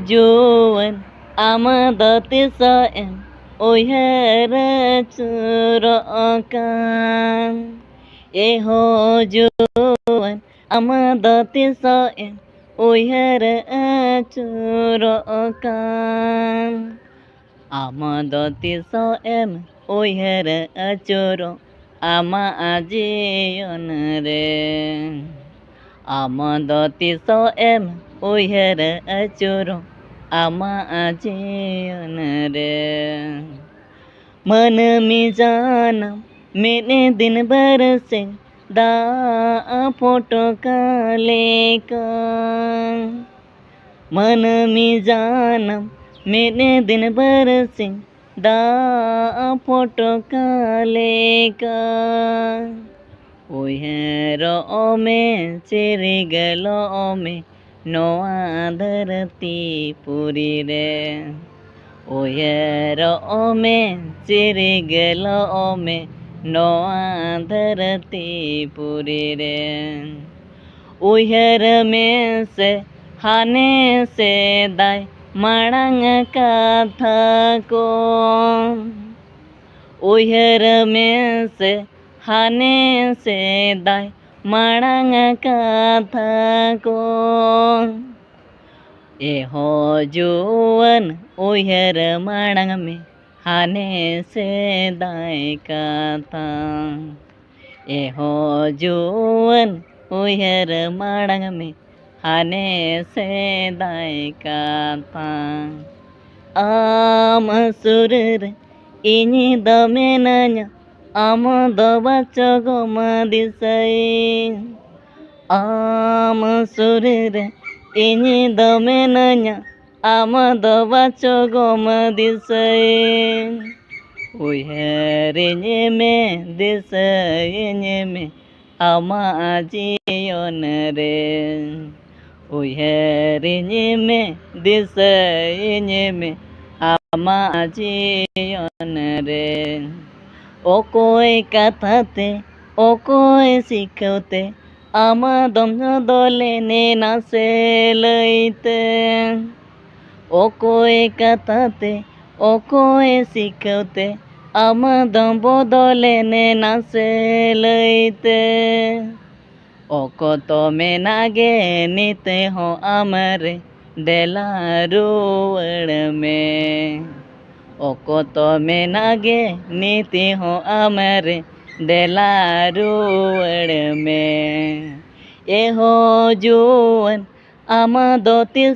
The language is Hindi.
juan amadati saem oyhara churakan juan amadati saem oyhara churakan amadati saem oyhara churakan ama ajian re amadati saem oyhara churakan ama ajian re मन में जानम मैंने दिन भर से दा फोटो का लेकर मन में जानम मैंने दिन भर से दा फोटो का लेकर ओहरो में चेरी गलो में नोआ धरती पूरी रे ओहरो में चेरी गलो में नोआ धरती पूरी रे ओहर में से हाने से दाय मांग कथा को ओहर में से हाने से दाय मांग कथा को एहो जुवन ओहर मांग में हाने से दाय कथा एहो जुवन ओहर मांग में हाने से दाय कथा आम सुरर इनी दमे नया आम दबा चगम दिसई आम सुरर इनी दमे नया आम दबा चगम दिसई उहरे में दिसई में आमा जीवन रे उहरे में दिसई में आमा जीवन रे ओकोय कथाते ओकोय सिखते आमा दम दोले ने नासे लईते ओकोय कथाते ओकोय सिखते आमा दम बदले ने नासे लईते ओको तो में नागे नीते हो अमरे देला रुवड़ में ओको तो में नागे नीति हो अमरे देला रुवड़ में ए हो जुवन आमा दो तिल